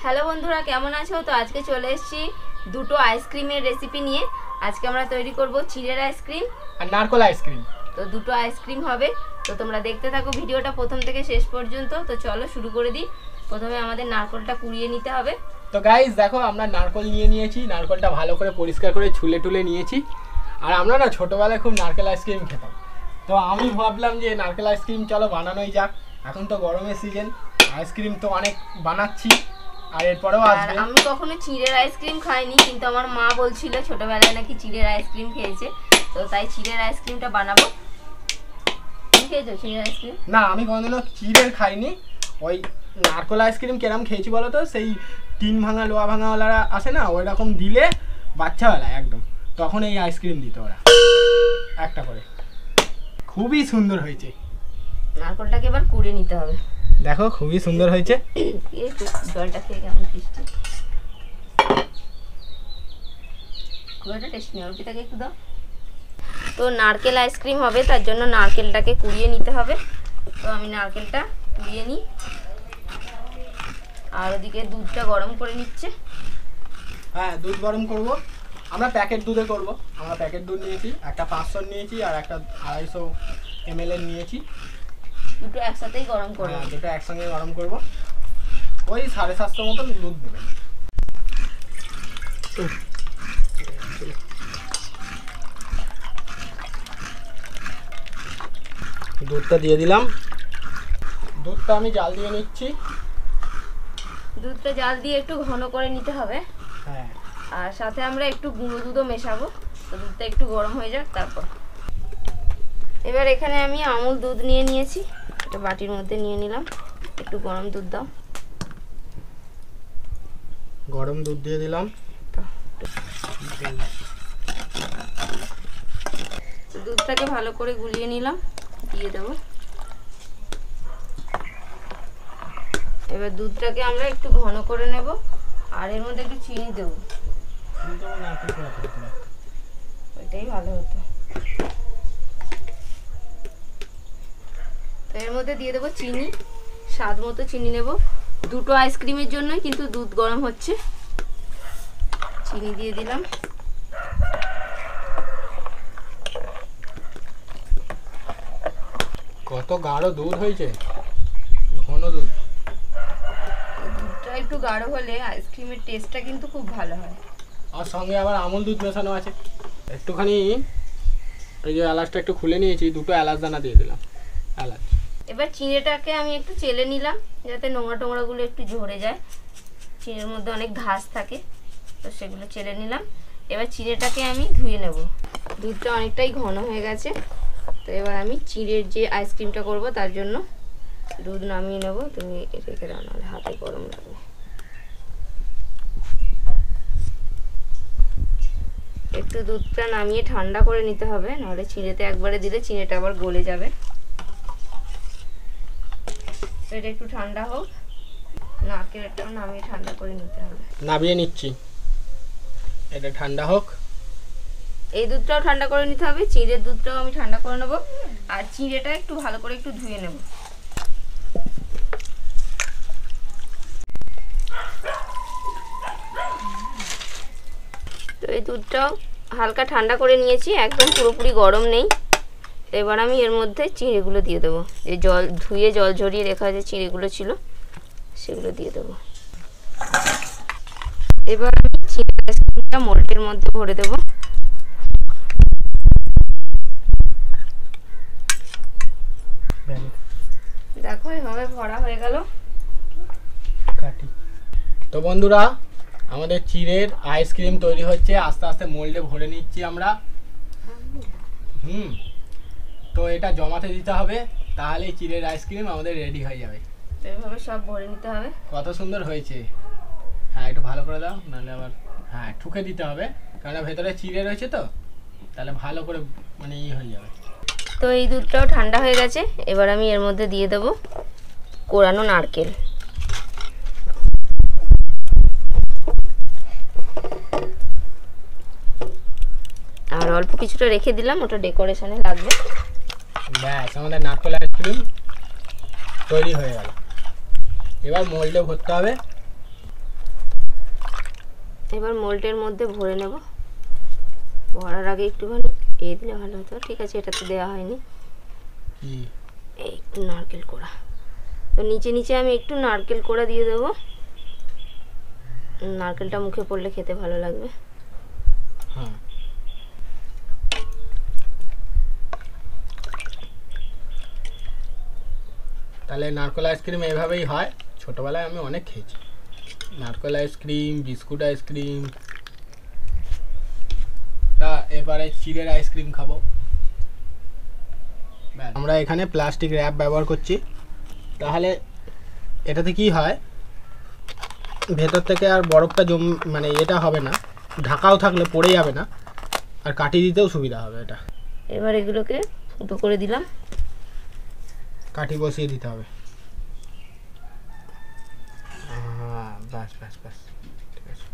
Hello বন্ধুরা, কেমন আছো? তো আজকে চলে এসেছি দুটো আইসক্রিমের রেসিপি নিয়ে। আজকে আমরা তৈরি করব চিড়ের আইসক্রিম আর নারকেল আইসক্রিম। তো দুটো আইসক্রিম হবে, তো তোমরা দেখতে থাকো ভিডিওটা প্রথম থেকে শেষ পর্যন্ত। তো চলো শুরু করে দিই। প্রথমে আমাদের নারকেলটা কুড়িয়ে নিতে হবে। তো গাইস দেখো, আমরা নারকেল নিয়ে নিয়েছি। নারকেলটা ভালো করে পরিষ্কার করে ছুলে টুলে নিয়েছি। আর আমরা না ছোটোবেলায় খুব নারকেল আইসক্রিম খেতাম। তো আমি ভাবলাম যে নারকেল আইসক্রিম চলো বানানোই যাক। এখন তো গরমের সিজন, আইসক্রিম তো অনেক বানাচ্ছি আর এরপরেও আসবে। আমি কখনো চিড়ের আইসক্রিম খাইনি, কিন্তু আমার মা বলছিল ছোটবেলায় নাকি চিড়ের আইসক্রিম খেয়েছে, তো তাই চিড়ের আইসক্রিমটা বানাবো। তুমি খেয়েছো চিড়ের আইসক্রিম? না, আমি কোনোদিনও চিড়ের খাইনি। ওই নারকেল আইসক্রিম কেরম খেয়েছি বলো তো, সেই টিন ভাঙা লোহা ভাঙাওয়ালারা আসে না, ওই রকম দিলে বাচ্চাবেলায় একদম, তখন এই আইসক্রিম দিত ওরা একটা করে। খুবই সুন্দর হয়েছে। নারকেলটাকে এবার কুড়িয়ে নিতে হবে। দেখো খুবই সুন্দর হয়েছে। জলটা খেয়ে কেমন টেস্টি, খুব একটা টেস্টি নেই। অল্পিতাকে একটু দাও। তো নারকেল আইসক্রিম হবে, তার জন্য নারকেলটাকে কুড়িয়ে নিতে হবে। তো আমি নারকেলটা কুড়িয়ে নিই, আর ওদিকে দুধটা গরম করে নিচ্ছে। হ্যাঁ, দুধ গরম করব। আমরা প্যাকেট দুধে করব। আমরা প্যাকেট দুধ নিয়েছি, একটা 500 নিয়েছি আর একটা 250 ml নিয়েছি। দুটো একসাথেই গরম করব। হ্যাঁ, দুটো একসঙ্গে গরম করব। ওই 750 মতন দুধ দেবেন। দুধটা দিয়ে দিলাম। দুধটা আমি জাল দিয়ে নিচ্ছি। দুধটা জাল দিয়ে একটু ঘন করে নিতে হবে। হ্যাঁ, আর সাথে আমরা একটু গুঁড়ো দুধও মেশাবো। তো দুধটা একটু গরম হয়ে যাক তারপর। এবার এখানে আমি আমুল দুধ নিয়ে নিয়েছি, একটা বাটির মধ্যে নিয়ে নিলাম। একটু গরম দুধ দাও। গরম দুধ দিয়ে দিলাম। দুধটাকে ভালো করে গুলিয়ে নিলাম, দিয়ে দেবো। এবার দুধটাকে আমরা একটু ঘন করে নেব, আর এর মধ্যে একটু চিনি দেবো। ওইটাই ভালো হতো। তো এর মধ্যে দিয়ে দেবো চিনি, স্বাদ মতো চিনি নেব। দুটো আইসক্রিমের জন্যই কিন্তু দুধ গরম হচ্ছে। চিনি দিয়ে দিলাম। কত গাঢ় দুধ হয়েছে, ঘন দুধ। দুধটা একটু গাঢ় হলে আইসক্রিমের টেস্টটা কিন্তু খুব ভালো হয়। আর সঙ্গে আবার আমুল দুধ মেশানো আছে। একটুখানি এই যে এলাচটা একটু খুলে নিয়েছি, দুটো এলাচ দানা দিয়ে দিলাম। এলাচ। এবার চিনিটাকে আমি একটু চেলে নিলাম, যাতে নোংরা টোংরাগুলো একটু ঝরে যায়। চিনির মধ্যে অনেক ঘাস থাকে, তো সেগুলো চেলে নিলাম। এবার চিড়েটাকে আমি ধুয়ে নেব। দুধটা অনেকটাই ঘন হয়ে গেছে, তো এবার আমি চিড়ের যে আইসক্রিমটা করব তার জন্য দুধ নামিয়ে নেব। তুমি রেখে দাও, নাহলে হাতে গরম লাগবে। একটু দুধটা নামিয়ে ঠান্ডা করে নিতে হবে, নাহলে চিড়েতে একবারে দিলে চিড়েটা আবার গলে যাবে। এটা একটু ঠান্ডা হোক, নারকেলটাও নামিয়ে ঠান্ডা করে নিতে হবে। নামিয়ে নিচ্ছি, এটা ঠান্ডা হোক। এই দুধটাও ঠান্ডা করে নিতে হবে, চিড়ের দুধটাও আমি ঠান্ডা করে নেব। আর চিড়েটা একটু ভালো করে একটু ধুয়ে নেব। তো এই দুধটাও হালকা ঠান্ডা করে নিয়েছি, একদম পুরোপুরি গরম নেই। এবার আমি এর মধ্যে চিড়েগুলো দিয়ে দেবো। যে জল ধুয়ে জল ঝরিয়ে রেখা যে চিড়েগুলো ছিল সেগুলো দিয়ে দেবো। এবার আমি চিড়ে আইসক্রিমটা মোল্ডের মধ্যে ভরে দেবো। দেখো এভাবে ভরা হয়ে গেল। তো বন্ধুরা, আমাদের চিড়ের আইসক্রিম তৈরি হচ্ছে। আস্তে আস্তে মোল্ডে ভরে নিচ্ছি আমরা। তো এটা জমাতে দিতে হবে, তাহলে চিড়ের আইসক্রিম আমাদের রেডি হয়ে যাবে। এভাবে সব ভরে নিতে হবে। কত সুন্দর হয়েছে। হ্যাঁ, একটু ভালো করে দাও, নাহলে আবার হ্যাঁ ঠুকে দিতে হবে, কারণ ভেতরে চিড়ে রয়েছে, তো তাহলে ভালো করে মানে হয়ে যাবে। তো এই দুধটাও ঠান্ডা হয়ে গেছে। এবার আমি এর মধ্যে দিয়ে দেবো কোরানো নারকেল। আর অল্প কিছুটা রেখে দিলাম, ওটা ডেকোরেশনে লাগবে। ব্যাস, আমাদের নারকেল আইসক্রিম তৈরি হয়ে গেল। এবার মোল্ডে ভরতে হবে। এবার মোল্ডের মধ্যে ভরে নেব। ভরার আগে একটুখানি দিলে ভালো হতো। ঠিক আছে, এটা তো দেওয়া হয়নি। এই একটু নারকেল কোড়া, তো নিচে নিচে আমি একটু নারকেল কোড়া দিয়ে দেবো। নারকেলটা মুখে পড়লে খেতে ভালো লাগবে। হ্যাঁ, তাহলে নারকেল আইসক্রিম এইভাবেই হয়। ছোটবেলায় আমি অনেক খেয়েছি নারকেল আইসক্রিম, বিস্কুট আইসক্রিম। তা এবারে চিড়ের আইসক্রিম খাবো। আমরা এখানে প্লাস্টিক র্যাপ ব্যবহার করছি, তাহলে এটাতে কি হয়, ভেতর থেকে আর বরফটা মানে এটা হবে না, ঢাকাও থাকলে পড়ে যাবে না, আর কাটিয়ে দিতেও সুবিধা হবে এটা। এবার এগুলোকে ফুটো করে দিলাম, কাঠি বসিয়ে দিতে হবে। বাস বাস বাস, ঠিক আছে।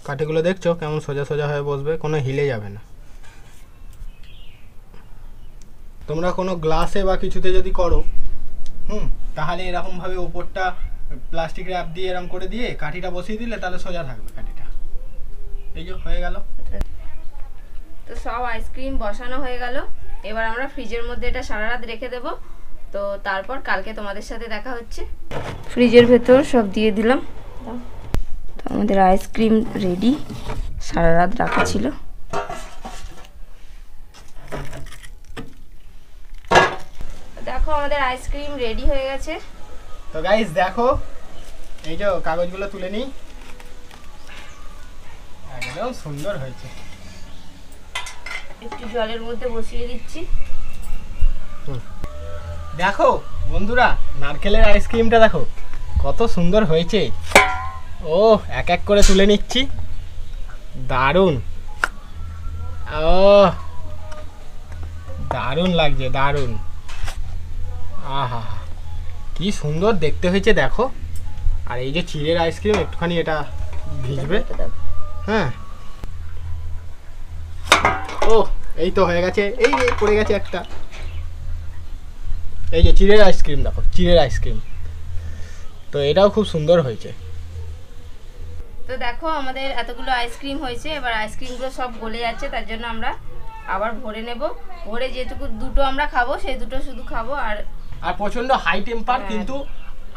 কাঠিগুলো দেখছো কেমন সোজা সোজা হয়ে বসবে, কোনো হিলে যাবে না। তোমরা কোনো গ্লাসে বা কিছুতে যদি করো, তাহলে এরকম ভাবে উপরটা প্লাস্টিক র্যাপ দিয়ে এরকম করে দিয়ে কাঠিটা বসিয়ে দিলে তাহলে সোজা থাকবে কাঠিটা। এই যে হয়ে গেল। তো সব আইসক্রিম বসানো হয়ে গেল। এবার আমরা ফ্রিজের মধ্যে এটা সারা রাত রেখে দেব। তো তারপর কালকে তোমাদের সাথে দেখা হচ্ছে। ফ্রিজের ভেতর সব দিয়ে দিলাম। তো আমাদের আইসক্রিম রেডি, সারা রাত রাখা ছিল। দেখো আমাদের আইসক্রিম রেডি হয়ে গেছে। তো গাইস দেখো, এই যে কাগজগুলো তুলে নিই, একদম সুন্দর হয়েছে। একটু জলের মধ্যে বসিয়ে দিচ্ছি। দেখো বন্ধুরা, নারকেলের আইসক্রিমটা দেখো কত সুন্দর হয়েছে। ও এক এক করে তুলে নিচ্ছি, দারুণ। ও দারুণ লাগছে, দারুণ। আহা কি সুন্দর দেখতে হয়েছে দেখো। আর এই যে চিড়ের আইসক্রিম, একটুখানি এটা ভিজবে। হ্যাঁ, ও এই তো হয়ে গেছে। এই পড়ে গেছে একটা। এই যে চিড়ের আইসক্রিম দেখো, চিড়ের আইসক্রিম, তো এটাও খুব সুন্দর হয়েছে। তো দেখো আমাদের এতগুলো আইসক্রিম হয়েছে। এবার আইসক্রিমগুলো সব গলে যাচ্ছে, তার জন্য আমরা আবার ভরে নেব। ভরে যেটুকু দুটো আমরা খাবো সেই দুটো শুধু খাবো। আর প্রচন্ড হাই টেম্পার, কিন্তু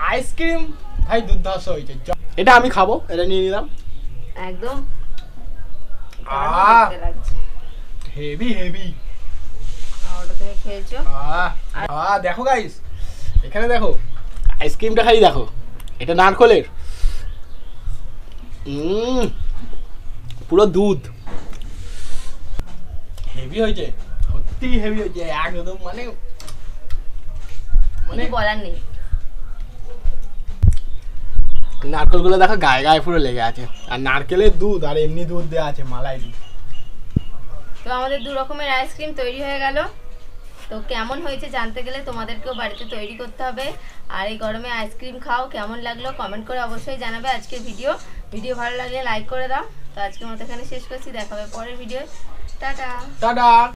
আইসক্রিম ভাই দুর্ধর্ষ হয়েছে। এটা আমি খাবো, এটা নিয়ে নিলাম। একদম হেভি হেভি। ওটা তুমি খেয়েছো? দেখো গাইস, এখানে দেখো আইসক্রিমটা খাই, দেখো এটা নারকেলের, পুরো দুধ। হেভি হয়েছে, সত্যি হেভি হয়েছে একদম, মানে মানে বলার নেই। নারকেলগুলো দেখো গায়ে গায়ে পুরো লেগে আছে, আর নারকেলের দুধ আর এমনি দুধ দেওয়া আছে, মালাই দুধ। তো আমাদের দু রকমের আইসক্রিম তৈরি হয়ে গেল। তো কেমন হয়েছে জানতে গেলে তোমাদেরকেও বাড়িতে তৈরি করতে হবে। আর এই গরমে আইসক্রিম খাও, কেমন লাগলো কমেন্ট করে অবশ্যই জানাবে। আজকের ভিডিও ভালো লাগলে লাইক করে দাও। তো আজকের মতো এখানে শেষ করছি, দেখা হবে পরের ভিডিও। Tata tata.